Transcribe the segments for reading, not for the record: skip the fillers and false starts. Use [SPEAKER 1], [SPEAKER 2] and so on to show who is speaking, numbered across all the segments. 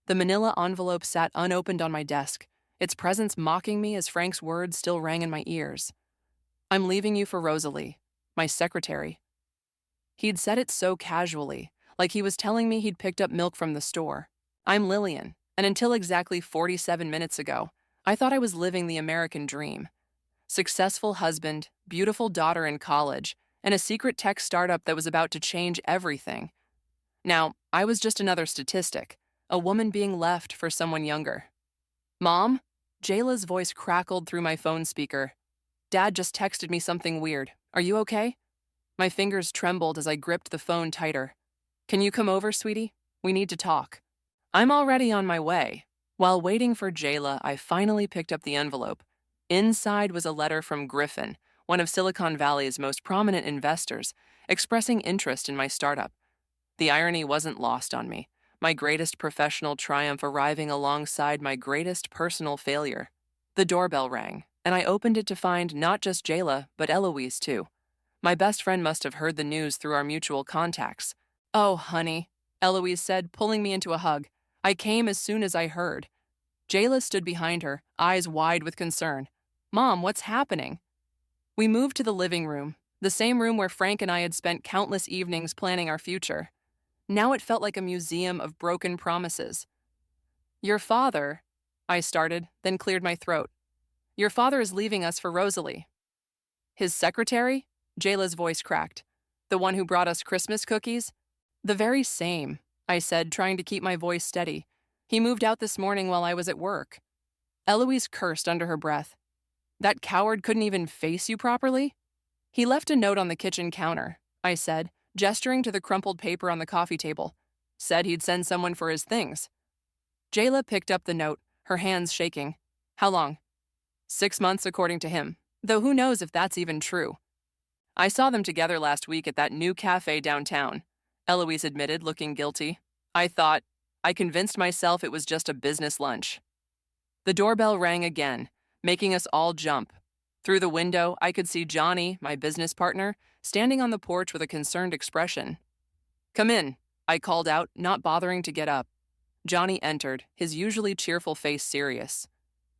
[SPEAKER 1] The manila envelope sat unopened on my desk, its presence mocking me as Frank's words still rang in my ears. I'm leaving you for Rosalie, my secretary. He'd said it so casually, like he was telling me he'd picked up milk from the store. I'm Lillian, and until exactly 47 minutes ago, I thought I was living the American dream. Successful husband, beautiful daughter in college, and a secret tech startup that was about to change everything. Now, I was just another statistic, a woman being left for someone younger. Mom? Jayla's voice crackled through my phone speaker. Dad just texted me something weird. Are you okay? My fingers trembled as I gripped the phone tighter. Can you come over, sweetie? We need to talk. I'm already on my way. While waiting for Jayla, I finally picked up the envelope. Inside was a letter from Griffin, one of Silicon Valley's most prominent investors, expressing interest in my startup. The irony wasn't lost on me, my greatest professional triumph arriving alongside my greatest personal failure. The doorbell rang, and I opened it to find not just Jayla, but Eloise too. My best friend must have heard the news through our mutual contacts. Oh, honey, Eloise said, pulling me into a hug. I came as soon as I heard. Jayla stood behind her, eyes wide with concern. Mom, what's happening? We moved to the living room, the same room where Frank and I had spent countless evenings planning our future. Now it felt like a museum of broken promises. Your father, I started, then cleared my throat. Your father is leaving us for Rosalie. His secretary? Jayla's voice cracked. The one who brought us Christmas cookies? The very same, I said, trying to keep my voice steady. He moved out this morning while I was at work. Eloise cursed under her breath. That coward couldn't even face you properly? He left a note on the kitchen counter, I said, gesturing to the crumpled paper on the coffee table. Said he'd send someone for his things. Jayla picked up the note, her hands shaking. How long? 6 months, according to him, though who knows if that's even true. I saw them together last week at that new cafe downtown, Eloise admitted, looking guilty. I convinced myself it was just a business lunch. The doorbell rang again, making us all jump. Through the window, I could see Johnny, my business partner, standing on the porch with a concerned expression. Come in, I called out, not bothering to get up. Johnny entered, his usually cheerful face serious.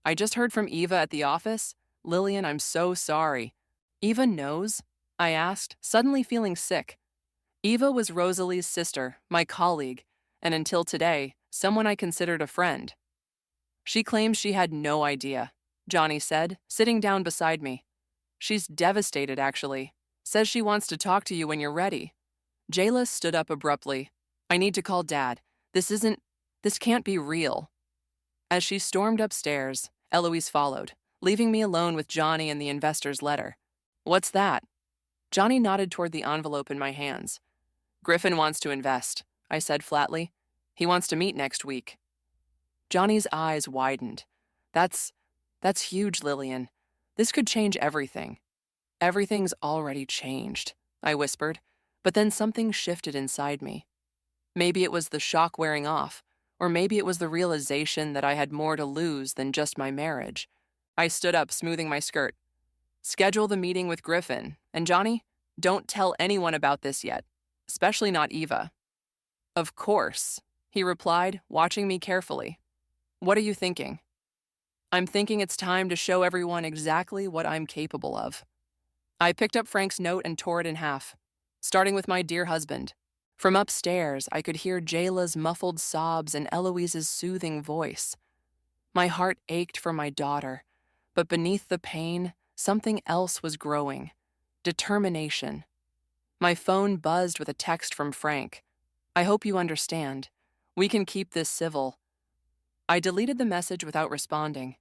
[SPEAKER 1] I just heard from Eva at the office. Lillian, I'm so sorry. Eva knows? I asked, suddenly feeling sick. Eva was Rosalie's sister, my colleague, and until today, someone I considered a friend. She claims she had no idea, Johnny said, sitting down beside me. She's devastated, actually. Says she wants to talk to you when you're ready. Jayla stood up abruptly. I need to call Dad. This can't be real. As she stormed upstairs, Eloise followed, leaving me alone with Johnny and the investor's letter. What's that? Johnny nodded toward the envelope in my hands. Griffin wants to invest, I said flatly. He wants to meet next week. Johnny's eyes widened. That's huge, Lillian. This could change everything. Everything's already changed, I whispered, but then something shifted inside me. Maybe it was the shock wearing off, or maybe it was the realization that I had more to lose than just my marriage. I stood up, smoothing my skirt. Schedule the meeting with Griffin, and Johnny, don't tell anyone about this yet, especially not Eva. Of course, he replied, watching me carefully. What are you thinking? I'm thinking it's time to show everyone exactly what I'm capable of. I picked up Frank's note and tore it in half, starting with my dear husband. From upstairs, I could hear Jayla's muffled sobs and Eloise's soothing voice. My heart ached for my daughter, but beneath the pain, something else was growing. Determination. My phone buzzed with a text from Frank. I hope you understand. We can keep this civil. I deleted the message without responding.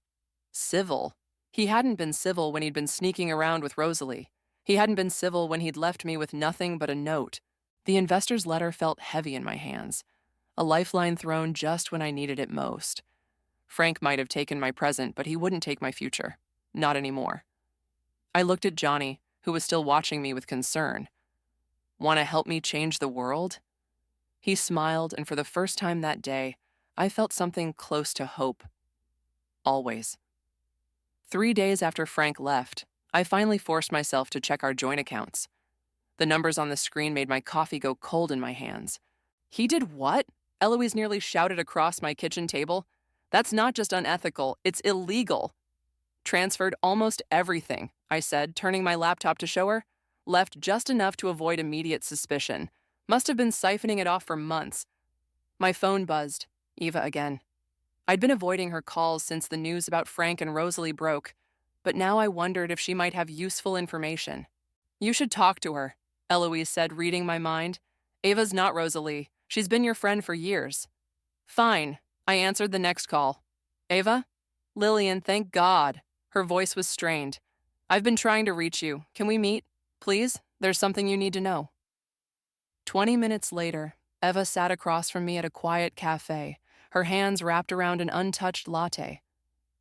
[SPEAKER 1] Civil? He hadn't been civil when he'd been sneaking around with Rosalie. He hadn't been civil when he'd left me with nothing but a note. The investor's letter felt heavy in my hands, a lifeline thrown just when I needed it most. Frank might have taken my present, but he wouldn't take my future. Not anymore. I looked at Johnny, who was still watching me with concern. Want to help me change the world? He smiled, and for the first time that day, I felt something close to hope. Always. 3 days after Frank left, I finally forced myself to check our joint accounts. The numbers on the screen made my coffee go cold in my hands. He did what? Eloise nearly shouted across my kitchen table. That's not just unethical, it's illegal. Transferred almost everything, I said, turning my laptop to show her. Left just enough to avoid immediate suspicion. Must have been siphoning it off for months. My phone buzzed. Eva again. I'd been avoiding her calls since the news about Frank and Rosalie broke, but now I wondered if she might have useful information. You should talk to her, Eloise said, reading my mind. Ava's not Rosalie. She's been your friend for years. Fine, I answered the next call. Ava? Lillian, thank God. Her voice was strained. I've been trying to reach you. Can we meet? Please? There's something you need to know. 20 minutes later, Eva sat across from me at a quiet cafe, her hands wrapped around an untouched latte.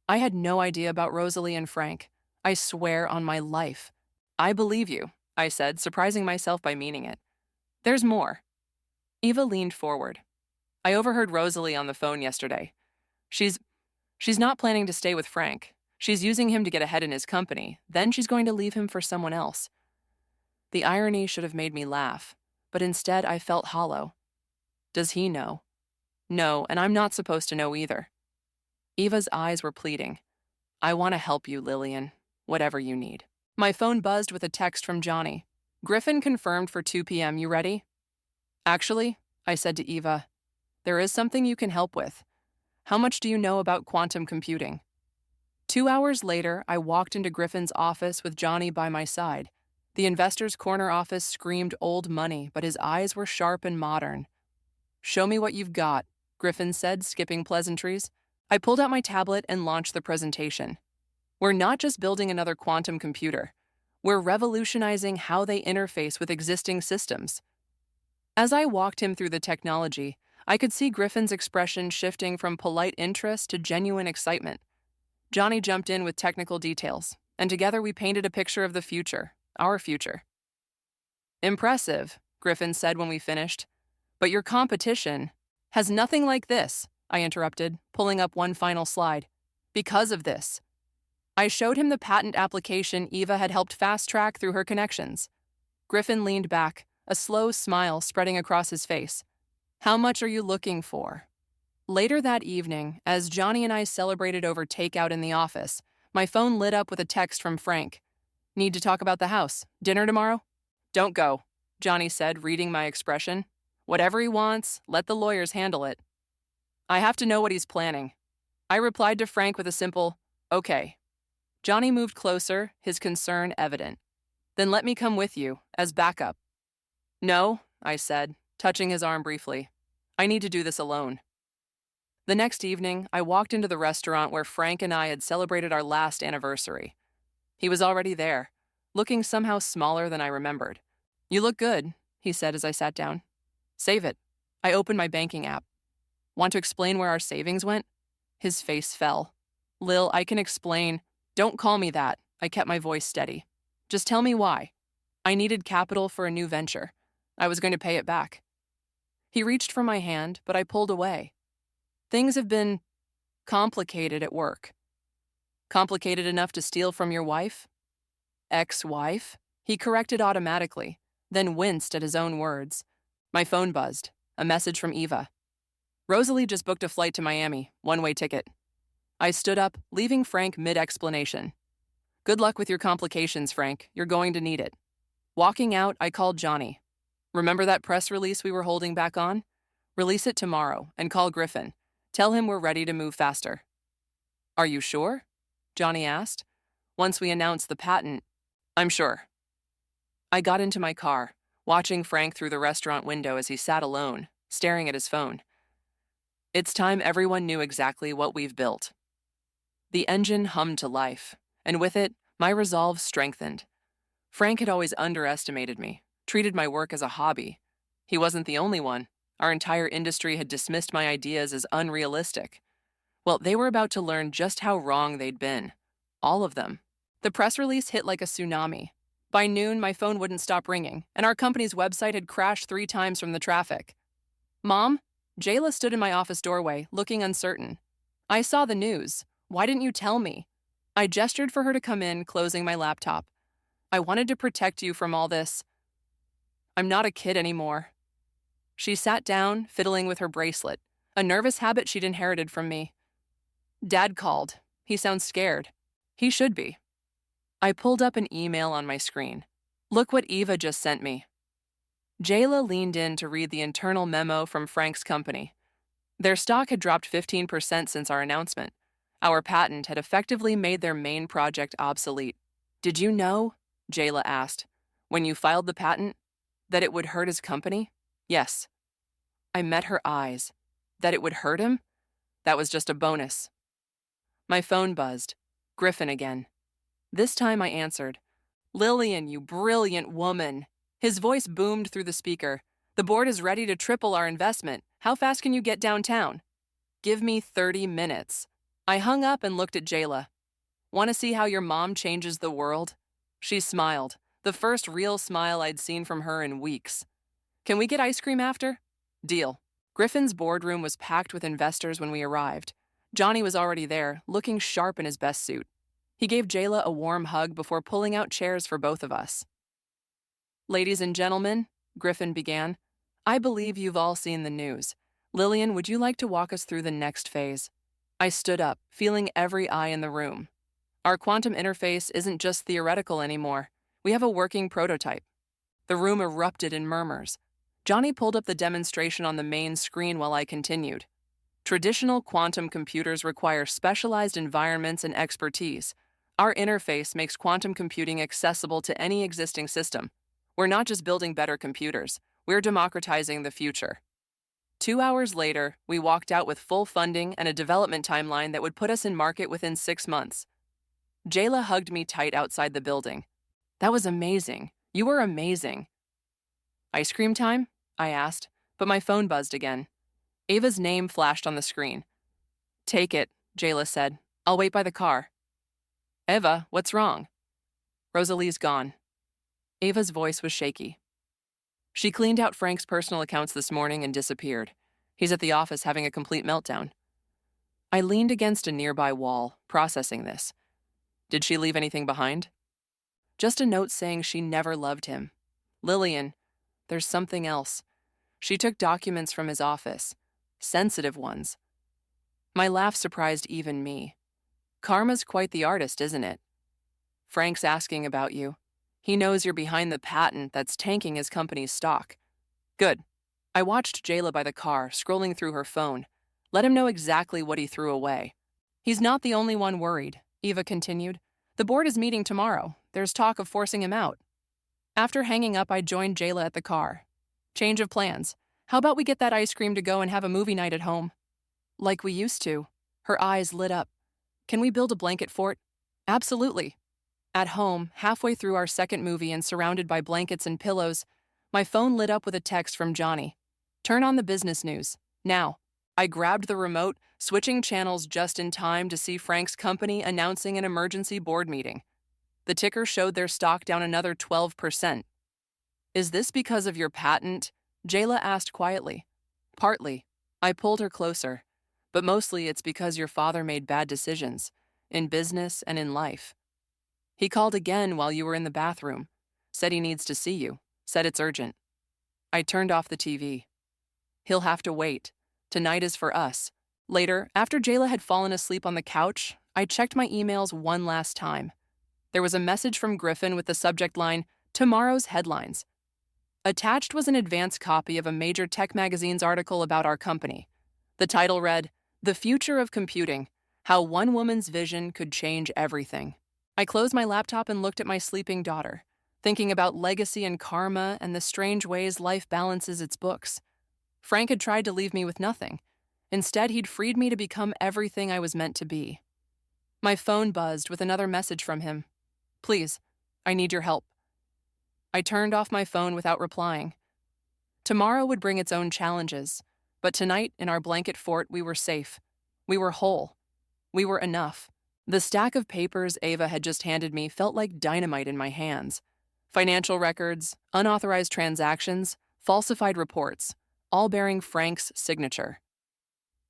[SPEAKER 1] I had no idea about Rosalie and Frank. I swear on my life. I believe you, I said, surprising myself by meaning it. There's more. Eva leaned forward. I overheard Rosalie on the phone yesterday. She's not planning to stay with Frank. She's using him to get ahead in his company. Then she's going to leave him for someone else. The irony should have made me laugh, but instead I felt hollow. Does he know? No, and I'm not supposed to know either. Eva's eyes were pleading. I want to help you, Lillian. Whatever you need. My phone buzzed with a text from Johnny. Griffin confirmed for 2 p.m. You ready? Actually, I said to Eva, there is something you can help with. How much do you know about quantum computing? 2 hours later, I walked into Griffin's office with Johnny by my side. The investor's corner office screamed old money, but his eyes were sharp and modern. Show me what you've got, Griffin said, skipping pleasantries. I pulled out my tablet and launched the presentation. We're not just building another quantum computer. We're revolutionizing how they interface with existing systems. As I walked him through the technology, I could see Griffin's expression shifting from polite interest to genuine excitement. Johnny jumped in with technical details, and together we painted a picture of the future, our future. Impressive, Griffin said when we finished. But your competition has nothing like this, I interrupted, pulling up one final slide. Because of this. I showed him the patent application Eva had helped fast-track through her connections. Griffin leaned back, a slow smile spreading across his face. How much are you looking for? Later that evening, as Johnny and I celebrated over takeout in the office, my phone lit up with a text from Frank. Need to talk about the house. Dinner tomorrow? Don't go, Johnny said, reading my expression. Whatever he wants, let the lawyers handle it. I have to know what he's planning. I replied to Frank with a simple, okay. Johnny moved closer, his concern evident. Then let me come with you, as backup. No, I said, touching his arm briefly. I need to do this alone. The next evening, I walked into the restaurant where Frank and I had celebrated our last anniversary. He was already there, looking somehow smaller than I remembered. You look good, he said as I sat down. Save it. I opened my banking app. Want to explain where our savings went? His face fell. Lil, I can explain. Don't call me that. I kept my voice steady. Just tell me why. I needed capital for a new venture. I was going to pay it back. He reached for my hand, but I pulled away. Things have been complicated at work. Complicated enough to steal from your wife? Ex-wife? He corrected automatically, then winced at his own words. My phone buzzed. A message from Eva. Rosalie just booked a flight to Miami, one-way ticket. I stood up, leaving Frank mid-explanation. Good luck with your complications, Frank. You're going to need it. Walking out, I called Johnny. Remember that press release we were holding back on? Release it tomorrow and call Griffin. Tell him we're ready to move faster. Are you sure? Johnny asked. Once we announced the patent, I'm sure. I got into my car, watching Frank through the restaurant window as he sat alone, staring at his phone. It's time everyone knew exactly what we've built. The engine hummed to life, and with it, my resolve strengthened. Frank had always underestimated me, treated my work as a hobby. He wasn't the only one. Our entire industry had dismissed my ideas as unrealistic. Well, they were about to learn just how wrong they'd been. All of them. The press release hit like a tsunami. By noon, my phone wouldn't stop ringing, and our company's website had crashed 3 times from the traffic. Mom? Jayla stood in my office doorway, looking uncertain. I saw the news. Why didn't you tell me? I gestured for her to come in, closing my laptop. I wanted to protect you from all this. I'm not a kid anymore. She sat down, fiddling with her bracelet, a nervous habit she'd inherited from me. Dad called. He sounds scared. He should be. I pulled up an email on my screen. Look what Eva just sent me. Jayla leaned in to read the internal memo from Frank's company. Their stock had dropped 15% since our announcement. Our patent had effectively made their main project obsolete. Did you know, Jayla asked, when you filed the patent, that it would hurt his company? Yes. I met her eyes. That it would hurt him? That was just a bonus. My phone buzzed. Griffin again. This time I answered. Lillian, you brilliant woman. His voice boomed through the speaker. The board is ready to triple our investment. How fast can you get downtown? Give me 30 minutes. I hung up and looked at Jayla. Want to see how your mom changes the world? She smiled, the first real smile I'd seen from her in weeks. Can we get ice cream after? Deal. Griffin's boardroom was packed with investors when we arrived. Johnny was already there, looking sharp in his best suit. He gave Jayla a warm hug before pulling out chairs for both of us. Ladies and gentlemen, Griffin began, I believe you've all seen the news. Lillian, would you like to walk us through the next phase? I stood up, feeling every eye in the room. Our quantum interface isn't just theoretical anymore. We have a working prototype. The room erupted in murmurs. Johnny pulled up the demonstration on the main screen while I continued. Traditional quantum computers require specialized environments and expertise. Our interface makes quantum computing accessible to any existing system. We're not just building better computers, we're democratizing the future. 2 hours later, we walked out with full funding and a development timeline that would put us in market within 6 months. Jayla hugged me tight outside the building. That was amazing. You were amazing. Ice cream time? I asked, but my phone buzzed again. Ava's name flashed on the screen. Take it, Jayla said. I'll wait by the car. Eva, what's wrong? Rosalie's gone. Ava's voice was shaky. She cleaned out Frank's personal accounts this morning and disappeared. He's at the office having a complete meltdown. I leaned against a nearby wall, processing this. Did she leave anything behind? Just a note saying she never loved him. Lillian, there's something else. She took documents from his office. Sensitive ones. My laugh surprised even me. Karma's quite the artist, isn't it? Frank's asking about you. He knows you're behind the patent that's tanking his company's stock. Good. I watched Jayla by the car, scrolling through her phone. Let him know exactly what he threw away. He's not the only one worried, Eva continued. The board is meeting tomorrow. There's talk of forcing him out. After hanging up, I joined Jayla at the car. Change of plans. How about we get that ice cream to go and have a movie night at home? Like we used to. Her eyes lit up. Can we build a blanket fort? Absolutely. At home, halfway through our second movie and surrounded by blankets and pillows, my phone lit up with a text from Johnny. Turn on the business news. Now. I grabbed the remote, switching channels just in time to see Frank's company announcing an emergency board meeting. The ticker showed their stock down another 12%. Is this because of your patent? Jayla asked quietly. Partly. I pulled her closer. But mostly it's because your father made bad decisions, in business and in life. He called again while you were in the bathroom. Said he needs to see you. Said it's urgent. I turned off the TV. He'll have to wait. Tonight is for us. Later, after Jayla had fallen asleep on the couch, I checked my emails one last time. There was a message from Griffin with the subject line, Tomorrow's Headlines. Attached was an advance copy of a major tech magazine's article about our company. The title read, The Future of Computing, How One Woman's Vision Could Change Everything. I closed my laptop and looked at my sleeping daughter, thinking about legacy and karma and the strange ways life balances its books. Frank had tried to leave me with nothing. Instead, he'd freed me to become everything I was meant to be. My phone buzzed with another message from him. Please, I need your help. I turned off my phone without replying. Tomorrow would bring its own challenges, but tonight, in our blanket fort, we were safe. We were whole. We were enough. The stack of papers Ava had just handed me felt like dynamite in my hands. Financial records, unauthorized transactions, falsified reports, all bearing Frank's signature.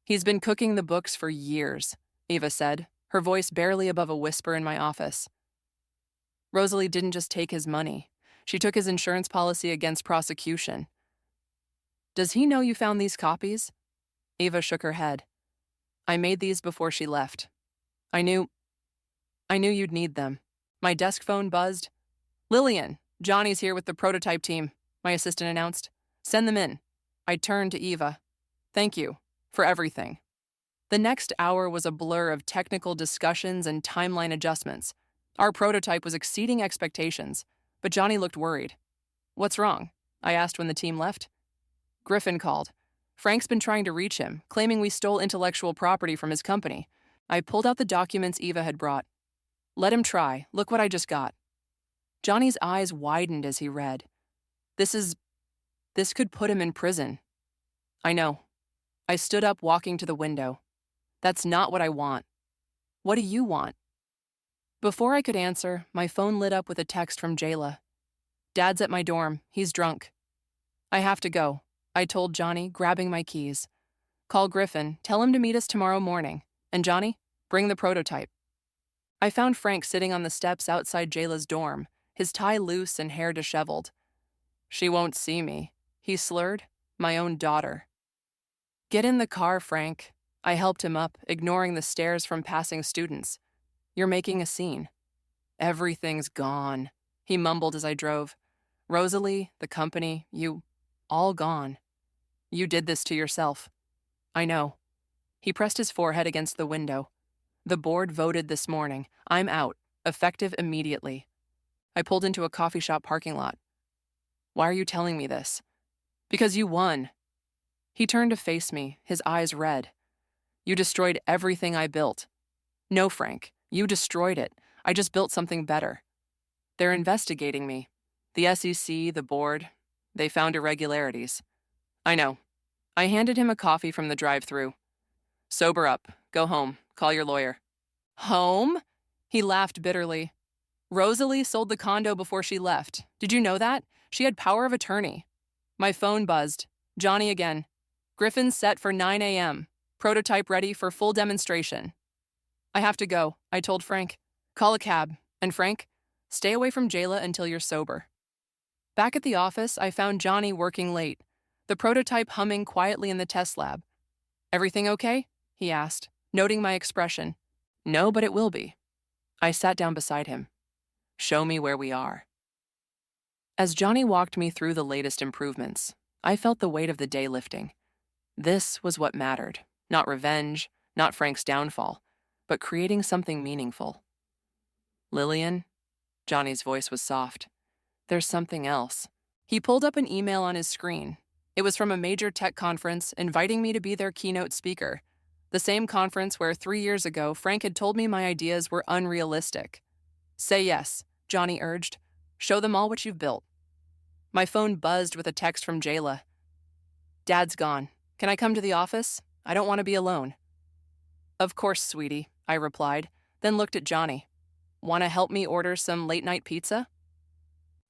[SPEAKER 1] He's been cooking the books for years, Ava said, her voice barely above a whisper in my office. Rosalie didn't just take his money. She took his insurance policy against prosecution. Does he know you found these copies? Eva shook her head. I made these before she left. I knew you'd need them. My desk phone buzzed. Lillian, Johnny's here with the prototype team, my assistant announced. Send them in. I turned to Eva. Thank you for everything. The next hour was a blur of technical discussions and timeline adjustments. Our prototype was exceeding expectations, but Johnny looked worried. What's wrong? I asked when the team left. Griffin called. Frank's been trying to reach him, claiming we stole intellectual property from his company. I pulled out the documents Eva had brought. Let him try. Look what I just got. Johnny's eyes widened as he read. This could put him in prison. I know. I stood up, walking to the window. That's not what I want. What do you want? Before I could answer, my phone lit up with a text from Jayla. Dad's at my dorm. He's drunk. I have to go, I told Johnny, grabbing my keys. Call Griffin. Tell him to meet us tomorrow morning. And Johnny, bring the prototype. I found Frank sitting on the steps outside Jayla's dorm, his tie loose and hair disheveled. She won't see me, he slurred. My own daughter. Get in the car, Frank. I helped him up, ignoring the stares from passing students. You're making a scene. Everything's gone, he mumbled as I drove. Rosalie, the company, you, all gone. You did this to yourself. I know. He pressed his forehead against the window. The board voted this morning. I'm out, effective immediately. I pulled into a coffee shop parking lot. Why are you telling me this? Because you won. He turned to face me, his eyes red. You destroyed everything I built. No, Frank, you destroyed it. I just built something better. They're investigating me. The SEC, the board, they found irregularities. I know. I handed him a coffee from the drive-thru. Sober up. Go home. Call your lawyer. Home? He laughed bitterly. Rosalie sold the condo before she left. Did you know that? She had power of attorney. My phone buzzed. Johnny again. Griffin's set for 9 a.m. Prototype ready for full demonstration. I have to go, I told Frank. Call a cab. And Frank, stay away from Jayla until you're sober. Back at the office, I found Johnny working late, the prototype humming quietly in the test lab. Everything okay? He asked, noting my expression. No, but it will be. I sat down beside him. Show me where we are. As Johnny walked me through the latest improvements, I felt the weight of the day lifting. This was what mattered. Not revenge, not Frank's downfall, but creating something meaningful. Lillian? Johnny's voice was soft. There's something else. He pulled up an email on his screen. It was from a major tech conference inviting me to be their keynote speaker. The same conference where 3 years ago Frank had told me my ideas were unrealistic. Say yes, Johnny urged. Show them all what you've built. My phone buzzed with a text from Jayla. Dad's gone. Can I come to the office? I don't want to be alone. Of course, sweetie, I replied, then looked at Johnny. Want to help me order some late-night pizza?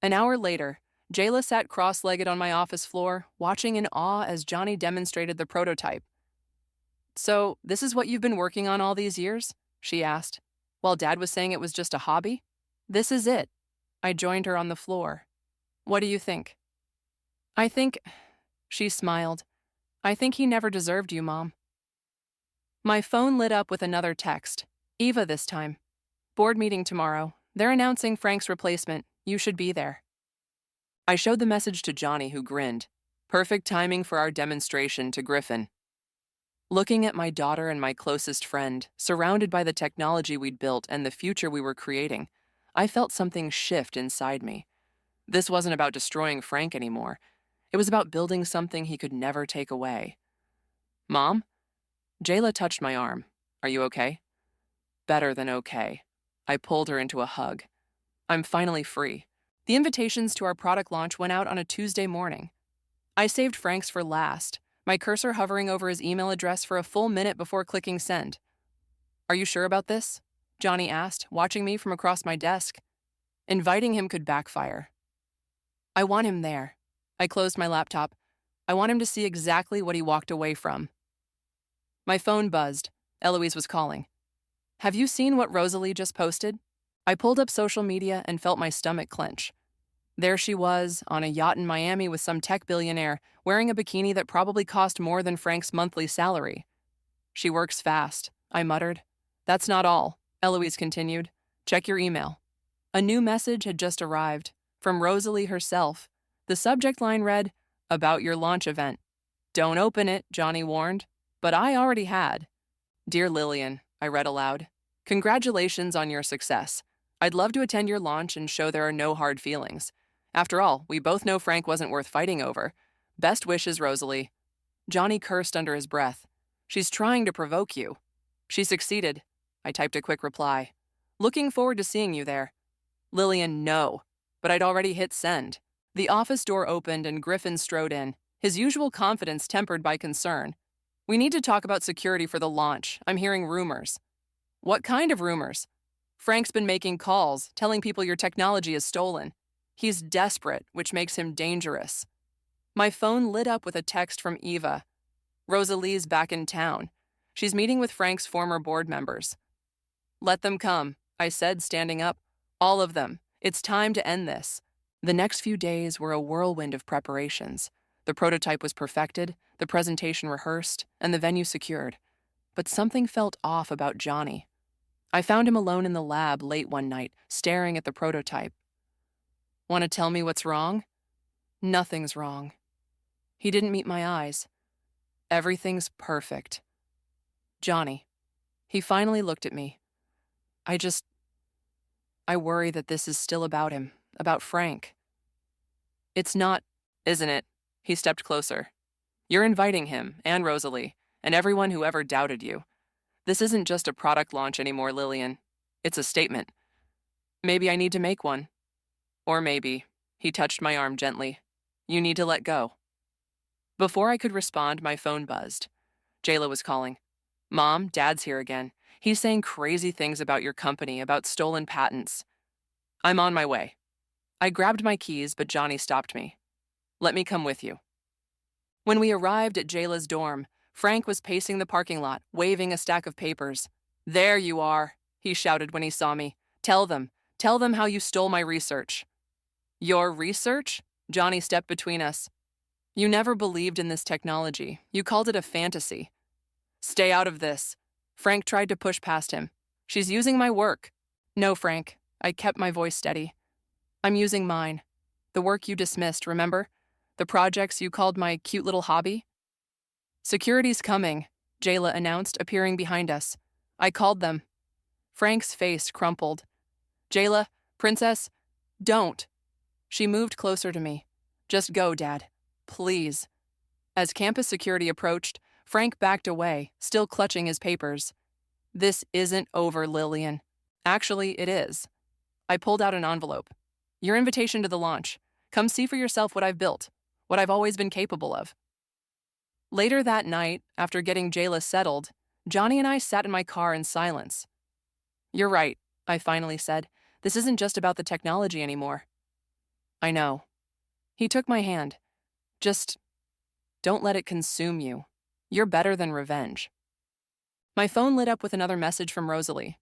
[SPEAKER 1] An hour later, Jayla sat cross-legged on my office floor, watching in awe as Johnny demonstrated the prototype. So, this is what you've been working on all these years? She asked, while Dad was saying it was just a hobby. This is it. I joined her on the floor. What do you think? I think, she smiled, I think he never deserved you, Mom. My phone lit up with another text. Eva this time. Board meeting tomorrow. They're announcing Frank's replacement. You should be there. I showed the message to Johnny, who grinned. Perfect timing for our demonstration to Griffin. Looking at my daughter and my closest friend, surrounded by the technology we'd built and the future we were creating, I felt something shift inside me. This wasn't about destroying Frank anymore. It was about building something he could never take away. Mom? Jayla touched my arm. Are you okay? Better than okay. I pulled her into a hug. I'm finally free. The invitations to our product launch went out on a Tuesday morning. I saved Frank's for last, my cursor hovering over his email address for a full minute before clicking send. Are you sure about this? Johnny asked, watching me from across my desk. Inviting him could backfire. I want him there. I closed my laptop. I want him to see exactly what he walked away from. My phone buzzed. Eloise was calling. Have you seen what Rosalie just posted? I pulled up social media and felt my stomach clench. There she was, on a yacht in Miami with some tech billionaire, wearing a bikini that probably cost more than Frank's monthly salary. She works fast, I muttered. That's not all, Eloise continued. Check your email. A new message had just arrived, from Rosalie herself. The subject line read, About your launch event. Don't open it, Johnny warned. But I already had. Dear Lillian, I read aloud. Congratulations on your success. I'd love to attend your launch and show there are no hard feelings. After all, we both know Frank wasn't worth fighting over. Best wishes, Rosalie. Johnny cursed under his breath. She's trying to provoke you. She succeeded. I typed a quick reply. Looking forward to seeing you there. Lillian, no. But I'd already hit send. The office door opened and Griffin strode in, his usual confidence tempered by concern. We need to talk about security for the launch. I'm hearing rumors. What kind of rumors? Frank's been making calls, telling people your technology is stolen. He's desperate, which makes him dangerous. My phone lit up with a text from Eva. Rosalie's back in town. She's meeting with Frank's former board members. Let them come, I said, standing up. All of them. It's time to end this. The next few days were a whirlwind of preparations. The prototype was perfected, the presentation rehearsed, and the venue secured. But something felt off about Johnny. I found him alone in the lab late one night, staring at the prototype. Want to tell me what's wrong? Nothing's wrong. He didn't meet my eyes. Everything's perfect. Johnny. He finally looked at me. I worry that this is still about him, about Frank. It's not, isn't it? He stepped closer. You're inviting him, and Rosalie, and everyone who ever doubted you. This isn't just a product launch anymore, Lillian. It's a statement. Maybe I need to make one. Or maybe, he touched my arm gently, you need to let go. Before I could respond, my phone buzzed. Jayla was calling. Mom, Dad's here again. He's saying crazy things about your company, about stolen patents. I'm on my way. I grabbed my keys, but Johnny stopped me. Let me come with you. When we arrived at Jayla's dorm, Frank was pacing the parking lot, waving a stack of papers. There you are, he shouted when he saw me. Tell them how you stole my research. Your research? Johnny stepped between us. You never believed in this technology. You called it a fantasy. Stay out of this. Frank tried to push past him. She's using my work. No, Frank. I kept my voice steady. I'm using mine. The work you dismissed, remember? The projects you called my cute little hobby? Security's coming, Jayla announced, appearing behind us. I called them. Frank's face crumpled. Jayla, Princess, don't. She moved closer to me. Just go, Dad. Please. As campus security approached, Frank backed away, still clutching his papers. This isn't over, Lillian. Actually, it is. I pulled out an envelope. Your invitation to the launch. Come see for yourself what I've built, what I've always been capable of. Later that night, after getting Jayla settled, Johnny and I sat in my car in silence. You're right, I finally said. This isn't just about the technology anymore. I know. He took my hand. Just don't let it consume you. You're better than revenge. My phone lit up with another message from Rosalie.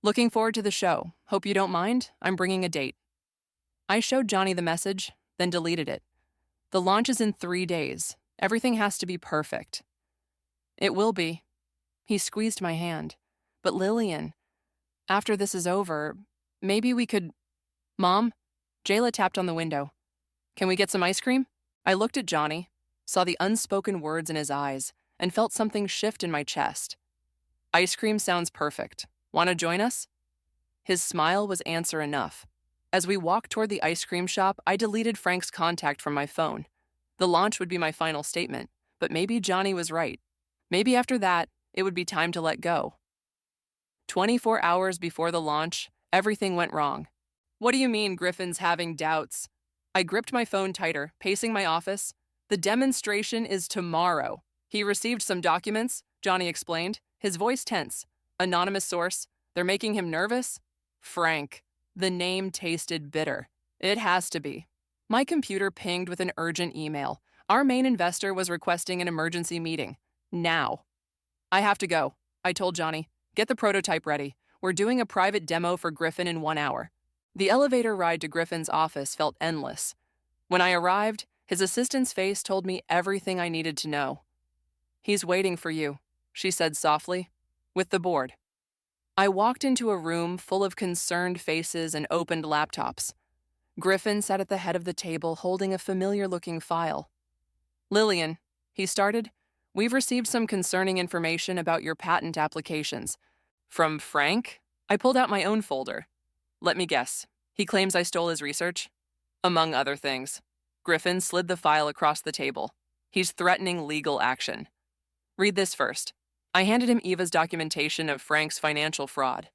[SPEAKER 1] Looking forward to the show. Hope you don't mind. I'm bringing a date. I showed Johnny the message, then deleted it. The launch is in 3 days. Everything has to be perfect. It will be. He squeezed my hand. But Lillian, after this is over, maybe we could... Mom? Jayla tapped on the window. Can we get some ice cream? I looked at Johnny, saw the unspoken words in his eyes, and felt something shift in my chest. Ice cream sounds perfect. Want to join us? His smile was answer enough. As we walked toward the ice cream shop, I deleted Frank's contact from my phone. The launch would be my final statement, but maybe Johnny was right. Maybe after that, it would be time to let go. 24 hours before the launch, everything went wrong. What do you mean Griffin's having doubts? I gripped my phone tighter, pacing my office. The demonstration is tomorrow. He received some documents, Johnny explained, his voice tense. Anonymous source. They're making him nervous? Frank. The name tasted bitter. It has to be. My computer pinged with an urgent email. Our main investor was requesting an emergency meeting. Now. I have to go, I told Johnny. Get the prototype ready. We're doing a private demo for Griffin in 1 hour. The elevator ride to Griffin's office felt endless. When I arrived, his assistant's face told me everything I needed to know. "He's waiting for you," she said softly, "with the board." I walked into a room full of concerned faces and opened laptops. Griffin sat at the head of the table holding a familiar-looking file. "Lillian," he started, "we've received some concerning information about your patent applications." "From Frank?" I pulled out my own folder. "Let me guess. He claims I stole his research?" "Among other things." Griffin slid the file across the table. "He's threatening legal action." "Read this first." I handed him Eva's documentation of Frank's financial fraud.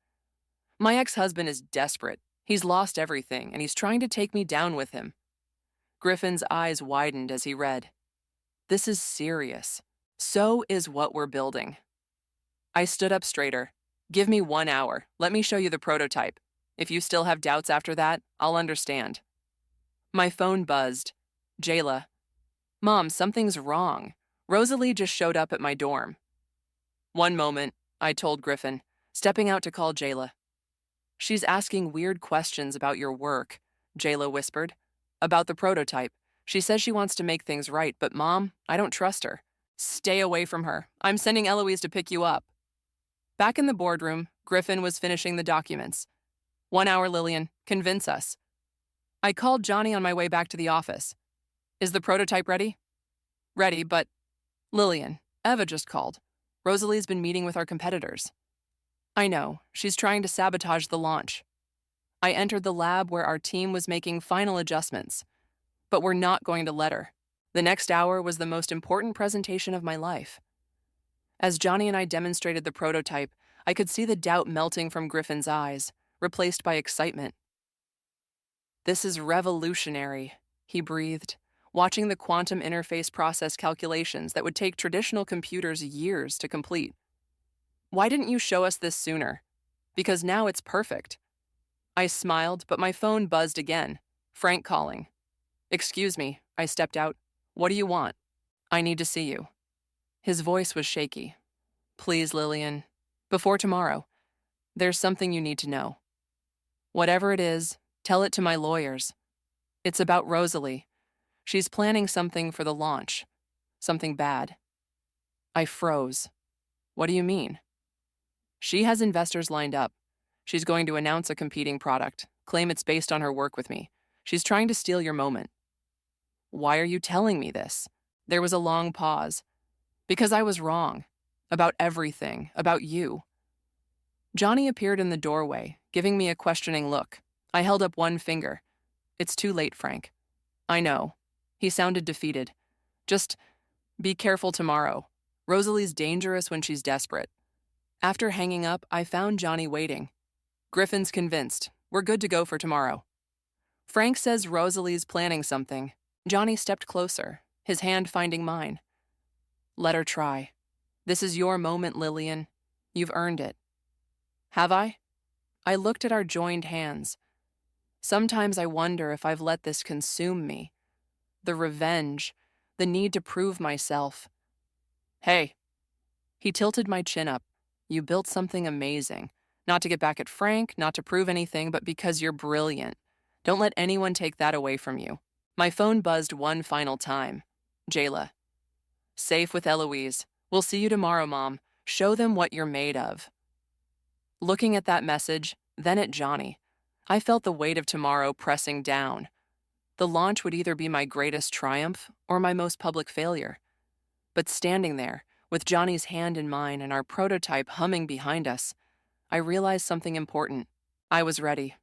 [SPEAKER 1] "My ex-husband is desperate. He's lost everything, and he's trying to take me down with him." Griffin's eyes widened as he read. "This is serious. So is what we're building." I stood up straighter. "Give me 1 hour. Let me show you the prototype. If you still have doubts after that, I'll understand." My phone buzzed. "Jayla." "Mom, something's wrong. Rosalie just showed up at my dorm." "One moment," I told Griffin, stepping out to call Jayla. "She's asking weird questions about your work," Jayla whispered. "About the prototype. She says she wants to make things right, but Mom, I don't trust her." "Stay away from her. I'm sending Eloise to pick you up." Back in the boardroom, Griffin was finishing the documents. "1 hour, Lillian. Convince us." I called Johnny on my way back to the office. "Is the prototype ready?" "Ready, but—" "Lillian, Eva just called. Rosalie's been meeting with our competitors." "I know. She's trying to sabotage the launch." I entered the lab where our team was making final adjustments. But we're not going to let her. The next hour was the most important presentation of my life. As Johnny and I demonstrated the prototype, I could see the doubt melting from Griffin's eyes, replaced by excitement. "This is revolutionary," he breathed, watching the quantum interface process calculations that would take traditional computers years to complete. "Why didn't you show us this sooner?" "Because now it's perfect." I smiled, but my phone buzzed again. Frank calling. "Excuse me," I stepped out. "What do you want?" "I need to see you." His voice was shaky. "Please, Lillian. Before tomorrow. There's something you need to know. Whatever it is, tell it to my lawyers. It's about Rosalie. She's planning something for the launch. Something bad." I froze. "What do you mean?" "She has investors lined up. She's going to announce a competing product, claim it's based on her work with me. She's trying to steal your moment." "Why are you telling me this?" There was a long pause. "Because I was wrong. About everything. About you." Johnny appeared in the doorway, giving me a questioning look. I held up one finger. "It's too late, Frank." "I know." He sounded defeated. "Just be careful tomorrow. Rosalie's dangerous when she's desperate." After hanging up, I found Johnny waiting. "Griffin's convinced. We're good to go for tomorrow." "Frank says Rosalie's planning something." Johnny stepped closer, his hand finding mine. "Let her try. This is your moment, Lillian. You've earned it." "Have I?" I looked at our joined hands. Sometimes I wonder if I've let this consume me. The revenge, the need to prove myself. "Hey." He tilted my chin up. "You built something amazing. Not to get back at Frank, not to prove anything, but because you're brilliant. Don't let anyone take that away from you." My phone buzzed one final time. Jayla. "Safe with Eloise. We'll see you tomorrow, Mom. Show them what you're made of." Looking at that message, then at Johnny, I felt the weight of tomorrow pressing down. The launch would either be my greatest triumph or my most public failure. But standing there, with Johnny's hand in mine and our prototype humming behind us, I realized something important. I was ready.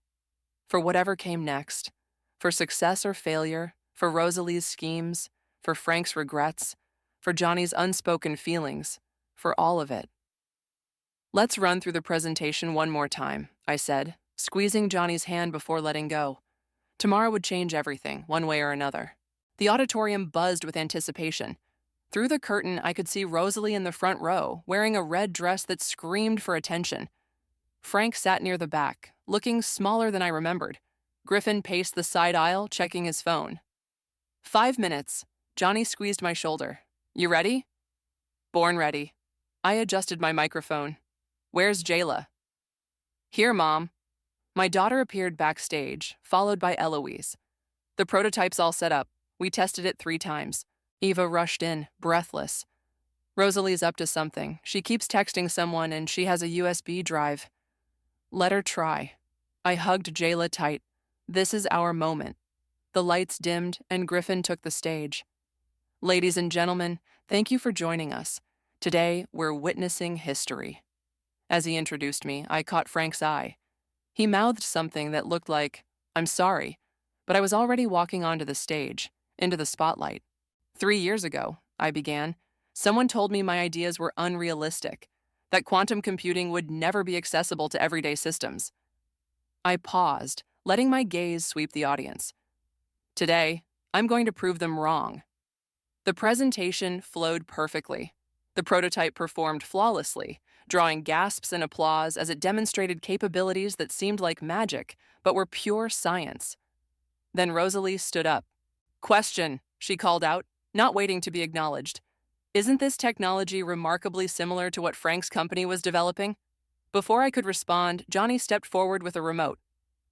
[SPEAKER 1] For whatever came next. For success or failure, for Rosalie's schemes, for Frank's regrets, for Johnny's unspoken feelings, for all of it. "Let's run through the presentation one more time," I said, squeezing Johnny's hand before letting go. Tomorrow would change everything, one way or another. The auditorium buzzed with anticipation. Through the curtain, I could see Rosalie in the front row, wearing a red dress that screamed for attention. Frank sat near the back, looking smaller than I remembered. Griffin paced the side aisle, checking his phone. 5 minutes. Johnny squeezed my shoulder. "You ready?" "Born ready." I adjusted my microphone. "Where's Jayla?" "Here, Mom." My daughter appeared backstage, followed by Eloise. The prototype's all set up. We tested it 3 times. Eva rushed in, breathless. Rosalie's up to something. She keeps texting someone and she has a USB drive. Let her try. I hugged Jayla tight. This is our moment. The lights dimmed and Griffin took the stage. Ladies and gentlemen, thank you for joining us. Today, we're witnessing history. As he introduced me, I caught Frank's eye. He mouthed something that looked like, "I'm sorry," but I was already walking onto the stage, into the spotlight. 3 years ago, I began, someone told me my ideas were unrealistic, that quantum computing would never be accessible to everyday systems. I paused, letting my gaze sweep the audience. Today, I'm going to prove them wrong. The presentation flowed perfectly. The prototype performed flawlessly, drawing gasps and applause as it demonstrated capabilities that seemed like magic, but were pure science. Then Rosalie stood up. "Question," she called out, not waiting to be acknowledged. "Isn't this technology remarkably similar to what Frank's company was developing?" Before I could respond, Johnny stepped forward with a remote.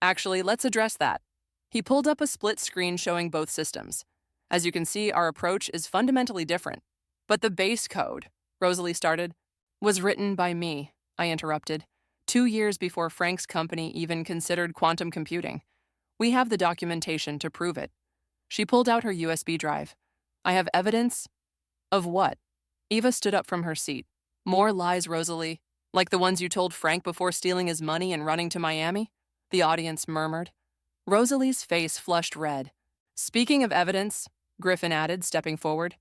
[SPEAKER 1] "Actually, let's address that." He pulled up a split screen showing both systems. As you can see, our approach is fundamentally different. But the base code, Rosalie started, was written by me, I interrupted, 2 years before Frank's company even considered quantum computing. We have the documentation to prove it. She pulled out her USB drive. I have evidence? Of what? Eva stood up from her seat. More lies, Rosalie, like the ones you told Frank before stealing his money and running to Miami? The audience murmured. Rosalie's face flushed red. Speaking of evidence, Griffin added, stepping forward,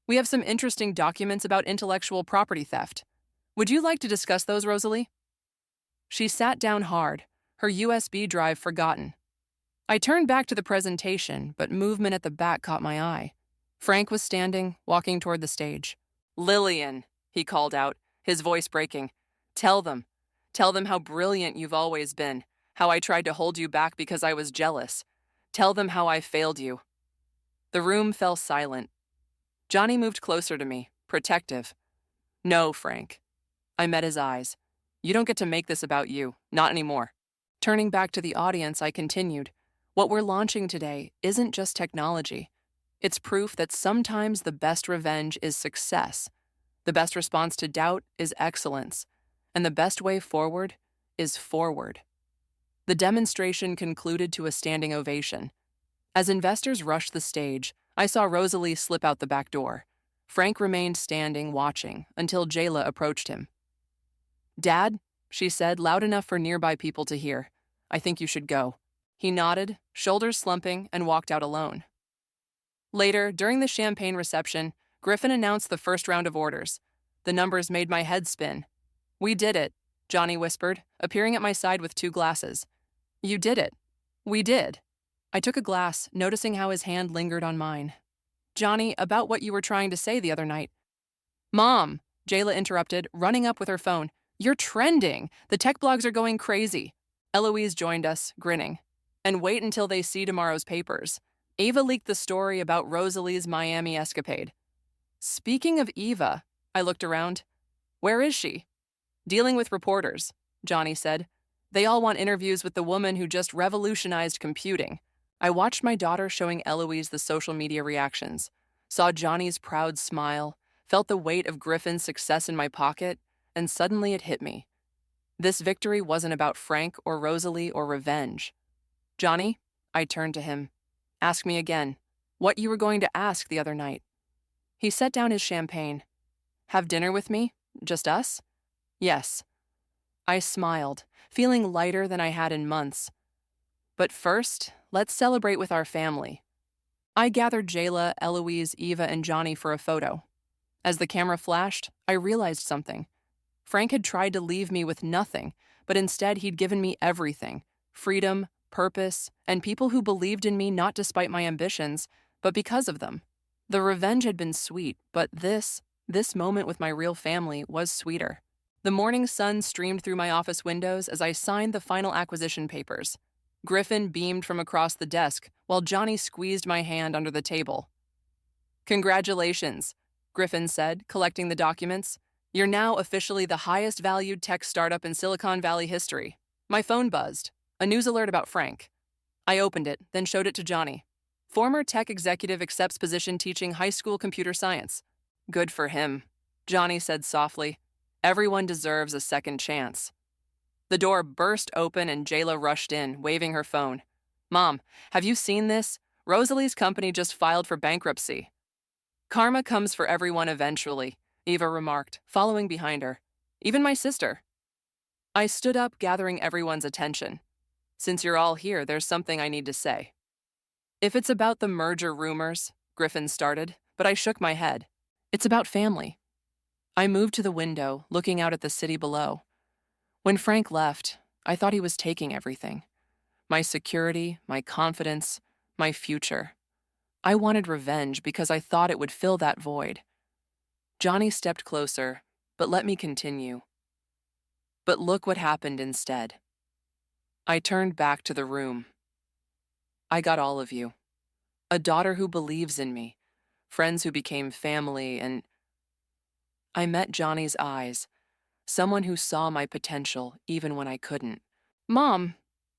[SPEAKER 1] we have some interesting documents about intellectual property theft. Would you like to discuss those, Rosalie? She sat down hard, her USB drive forgotten. I turned back to the presentation, but movement at the back caught my eye. Frank was standing, walking toward the stage. "Lillian," he called out, his voice breaking. Tell them how brilliant you've always been, how I tried to hold you back because I was jealous. Tell them how I failed you." The room fell silent. Johnny moved closer to me, protective. "No, Frank." I met his eyes. "You don't get to make this about you, not anymore." Turning back to the audience, I continued. What we're launching today isn't just technology. It's proof that sometimes the best revenge is success. The best response to doubt is excellence. And the best way forward is forward. The demonstration concluded to a standing ovation. As investors rushed the stage, I saw Rosalie slip out the back door. Frank remained standing, watching, until Jayla approached him. "Dad," she said, loud enough for nearby people to hear, "I think you should go." He nodded, shoulders slumping, and walked out alone. Later, during the champagne reception, Griffin announced the first round of orders. The numbers made my head spin. "We did it," Johnny whispered, appearing at my side with 2 glasses. "You did it." "We did." I took a glass, noticing how his hand lingered on mine. "Johnny, about what you were trying to say the other night." "Mom," Jayla interrupted, running up with her phone. "You're trending. The tech blogs are going crazy." Eloise joined us, grinning. "And wait until they see tomorrow's papers. Eva leaked the story about Rosalie's Miami escapade." Speaking of Eva, I looked around. "Where is she?" "Dealing with reporters," Johnny said. "They all want interviews with the woman who just revolutionized computing." I watched my daughter showing Eloise the social media reactions, saw Johnny's proud smile, felt the weight of Griffin's success in my pocket, and suddenly it hit me. This victory wasn't about Frank or Rosalie or revenge. "Johnny," I turned to him. "Ask me again. What you were going to ask the other night." He set down his champagne. "Have dinner with me? Just us?" "Yes." I smiled, feeling lighter than I had in months. "But first, let's celebrate with our family." I gathered Jayla, Eloise, Eva, and Johnny for a photo. As the camera flashed, I realized something. Frank had tried to leave me with nothing, but instead he'd given me everything: freedom, purpose, and people who believed in me not despite my ambitions, but because of them. The revenge had been sweet, but this moment with my real family was sweeter. The morning sun streamed through my office windows as I signed the final acquisition papers. Griffin beamed from across the desk, while Johnny squeezed my hand under the table. "Congratulations," Griffin said, collecting the documents. "You're now officially the highest valued tech startup in Silicon Valley history." My phone buzzed. A news alert about Frank. I opened it, then showed it to Johnny. Former tech executive accepts position teaching high school computer science. Good for him, Johnny said softly. Everyone deserves a second chance. The door burst open and Jayla rushed in, waving her phone. Mom, have you seen this? Rosalie's company just filed for bankruptcy. Karma comes for everyone eventually, Eva remarked, following behind her. Even my sister. I stood up, gathering everyone's attention. Since you're all here, there's something I need to say. If it's about the merger rumors, Griffin started, but I shook my head. It's about family. I moved to the window, looking out at the city below. When Frank left, I thought he was taking everything. My security, my confidence, my future. I wanted revenge because I thought it would fill that void. Johnny stepped closer, but let me continue. But look what happened instead. I turned back to the room. I got all of you. A daughter who believes in me, friends who became family, and I met Johnny's eyes, someone who saw my potential even when I couldn't. Mom,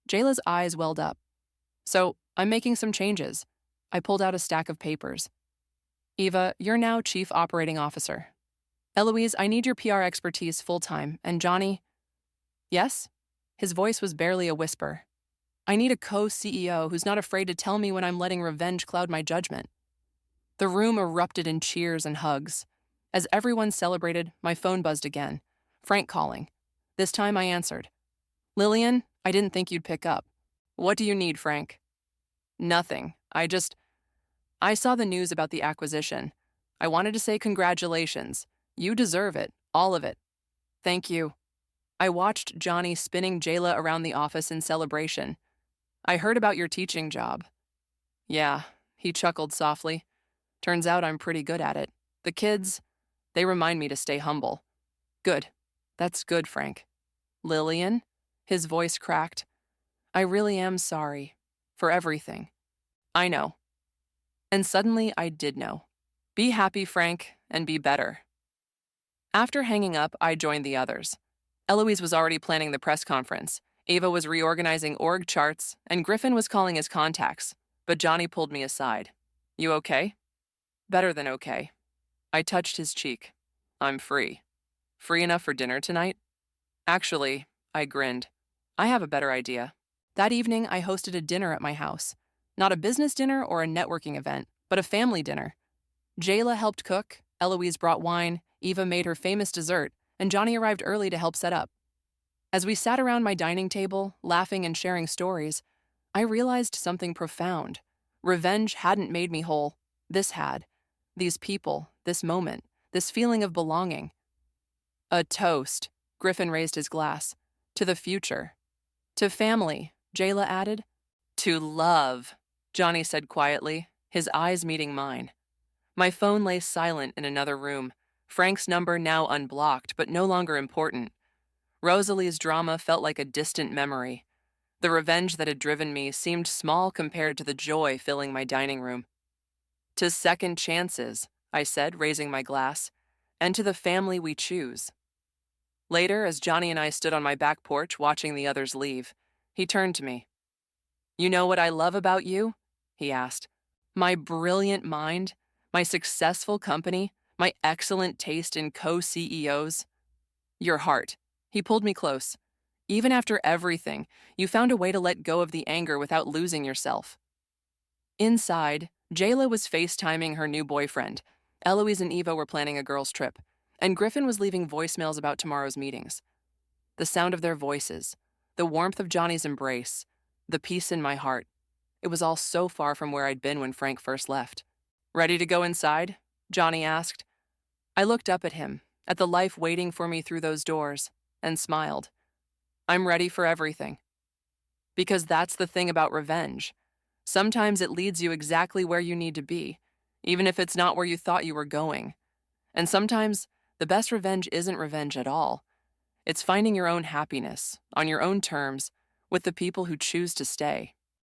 [SPEAKER 1] Jayla's eyes welled up. So, I'm making some changes. I pulled out a stack of papers. Eva, you're now Chief Operating Officer. Eloise, I need your PR expertise full-time, and Johnny... Yes? His voice was barely a whisper. I need a co-CEO who's not afraid to tell me when I'm letting revenge cloud my judgment. The room erupted in cheers and hugs. As everyone celebrated, my phone buzzed again. Frank calling. This time I answered. Lillian, I didn't think you'd pick up. What do you need, Frank? Nothing. I saw the news about the acquisition. I wanted to say congratulations. You deserve it, all of it. Thank you. I watched Johnny spinning Jayla around the office in celebration. I heard about your teaching job. Yeah, he chuckled softly. Turns out I'm pretty good at it. The kids, they remind me to stay humble. Good. That's good, Frank. Lillian? His voice cracked. I really am sorry. For everything. I know. And suddenly I did know. Be happy, Frank, and be better. After hanging up, I joined the others. Eloise was already planning the press conference. Ava was reorganizing org charts, and Griffin was calling his contacts. But Johnny pulled me aside. You okay? Better than okay. I touched his cheek. I'm free. Free enough for dinner tonight? Actually, I grinned. I have a better idea. That evening, I hosted a dinner at my house. Not a business dinner or a networking event, but a family dinner. Jayla helped cook, Eloise brought wine, Eva made her famous dessert, and Johnny arrived early to help set up. As we sat around my dining table, laughing and sharing stories, I realized something profound. Revenge hadn't made me whole. This had. These people, this moment, this feeling of belonging. A toast, Griffin raised his glass. To the future. To family, Jayla added. To love, Johnny said quietly, his eyes meeting mine. My phone lay silent in another room, Frank's number now unblocked but no longer important. Rosalie's drama felt like a distant memory. The revenge that had driven me seemed small compared to the joy filling my dining room. To second chances, I said, raising my glass, and to the family we choose. Later, as Johnny and I stood on my back porch watching the others leave, he turned to me. You know what I love about you? He asked. My brilliant mind, my successful company, my excellent taste in co-CEOs. Your heart. He pulled me close. Even after everything, you found a way to let go of the anger without losing yourself. Inside, Jayla was FaceTiming her new boyfriend. Eloise and Eva were planning a girls' trip, and Griffin was leaving voicemails about tomorrow's meetings. The sound of their voices, the warmth of Johnny's embrace, the peace in my heart. It was all so far from where I'd been when Frank first left. Ready to go inside? Johnny asked. I looked up at him, at the life waiting for me through those doors, and smiled. I'm ready for everything. Because that's the thing about revenge. Sometimes it leads you exactly where you need to be, even if it's not where you thought you were going. And sometimes the best revenge isn't revenge at all. It's finding your own happiness, on your own terms, with the people who choose to stay.